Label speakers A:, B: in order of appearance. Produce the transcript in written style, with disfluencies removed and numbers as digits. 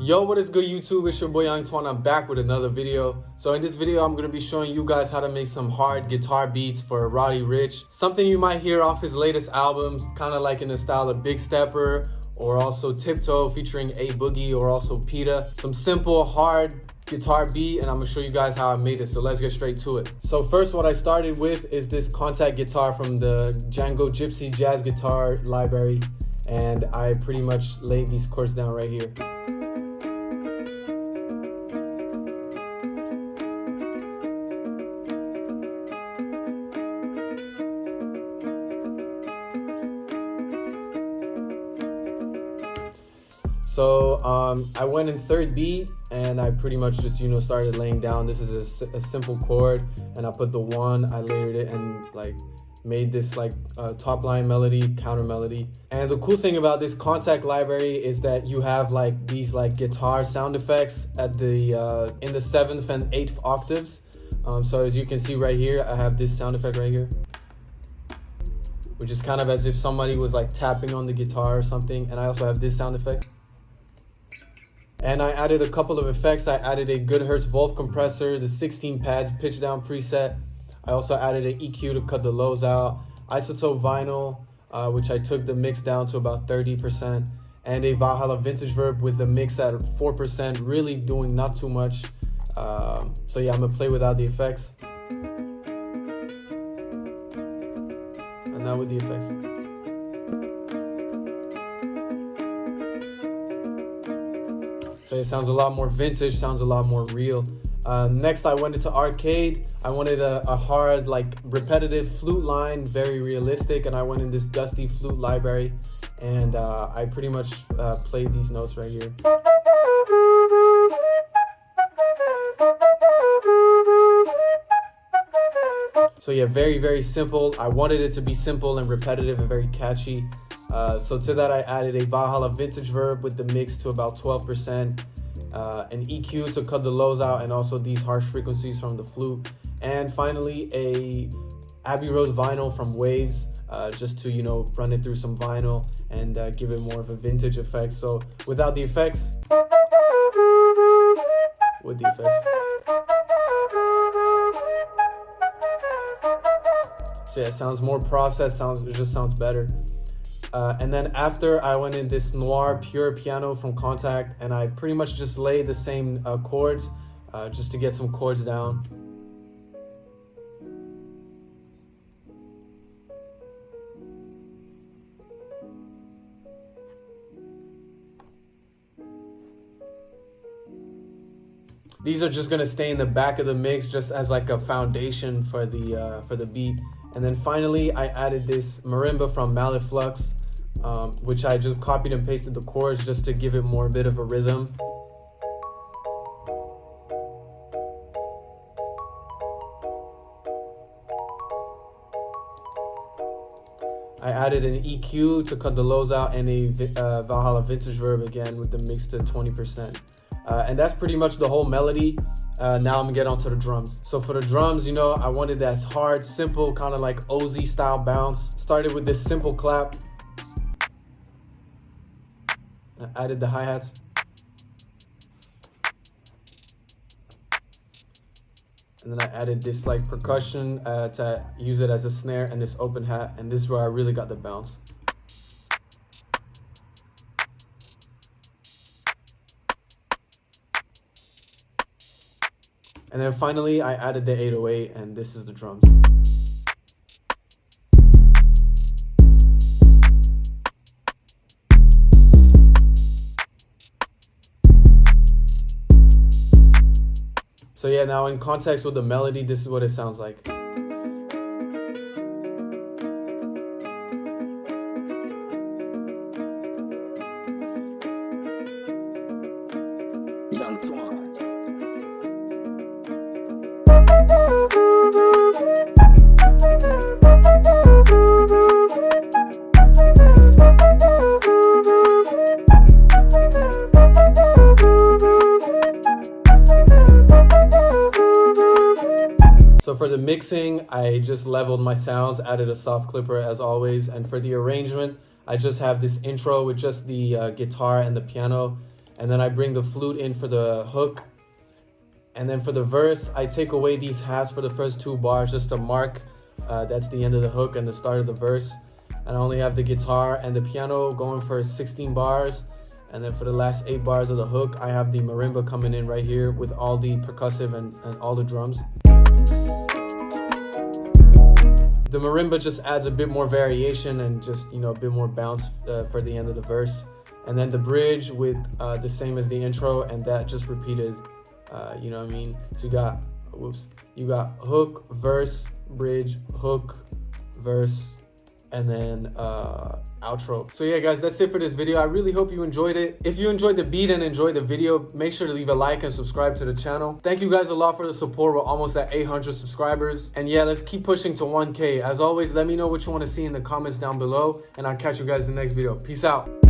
A: Yo, what is good YouTube? It's your boy Young Twan. I'm back with another video. So in this video, I'm going to be showing you guys how to make some hard guitar beats for Roddy Ricch. Something you might hear off his latest albums, kind of like in the style of Big Stepper or also Tiptoe featuring A Boogie or also Peta. Some simple, hard guitar beat, and I'm going to show you guys how I made it. So let's get straight to it. So first, what I started with is this contact guitar from the Django Gypsy Jazz Guitar library. And I pretty much laid these chords down right here. So I went in third beat and I pretty much just, started laying down. This is a simple chord, and I put the one, I layered it and like made this like top line melody, counter melody. And the cool thing about this contact library is that you have like these like guitar sound effects at the in the 7th and 8th octaves. So as you can see right here, I have this sound effect right here, which is kind of as if somebody was like tapping on the guitar or something. And I also have this sound effect. And I added a couple of effects. I added a good Hertz Wolf compressor, the 16 pads pitch down preset. I also added an EQ to cut the lows out, isotope vinyl, which I took the mix down to about 30%, and a Valhalla vintage verb with the mix at 4%, really doing not too much. So yeah, I'm gonna play without the effects. And now with the effects. So it sounds a lot more vintage, sounds a lot more real. Next, I went into arcade. I wanted a hard, like repetitive flute line, very realistic, and I went in this dusty flute library, and I pretty much played these notes right here. So yeah, very, very simple. I wanted it to be simple and repetitive and very catchy. So to that, I added a Valhalla vintage verb with the mix to about 12%, an EQ to cut the lows out, and also these harsh frequencies from the flute. And finally, a Abbey Road vinyl from Waves, just to, run it through some vinyl and give it more of a vintage effect. So without the effects, with the effects. So yeah, it sounds more processed, it just sounds better. And then after, I went in this noir pure piano from Contact, and I pretty much just laid the same chords just to get some chords down. These are just gonna stay in the back of the mix just as like a foundation for the beat. And then finally, I added this marimba from Mallet Flux, which I just copied and pasted the chords just to give it more bit of a rhythm. I added an EQ to cut the lows out, and a Valhalla vintage verb again with the mix to 20%. And that's pretty much the whole melody. Now I'm gonna get onto the drums. So for the drums, I wanted that hard, simple, kind of like Ozzy style bounce. Started with this simple clap. I added the hi-hats. And then I added this like percussion to use it as a snare, and this open hat. And this is where I really got the bounce. And then finally, I added the 808, and this is the drums. So yeah, now in context with the melody, this is what it sounds like.
B: Young Twan.
A: So for the mixing, I just leveled my sounds, added a soft clipper as always. And for the arrangement, I just have this intro with just the guitar and the piano. and then I bring the flute in for the hook. And then for the verse, I take away these hats for the first 2 bars just to mark that's the end of the hook and the start of the verse. And I only have the guitar and the piano going for 16 bars. And then for the last 8 bars of the hook, I have the marimba coming in right here with all the percussive and all the drums. The marimba just adds a bit more variation and just, you know, a bit more bounce for the end of the verse. And then the bridge with the same as the intro, and that just repeated, you know what I mean? So you got hook, verse, bridge, hook, verse, and then outro. So yeah, guys, that's it for this video. I really hope you enjoyed it. If you enjoyed the beat and enjoyed the video, make sure to leave a like and subscribe to the channel. Thank you guys a lot for the support. We're almost at 800 subscribers. And yeah, let's keep pushing to 1K. As always, let me know what you want to see in the comments down below, and I'll catch you guys in the next video. Peace out.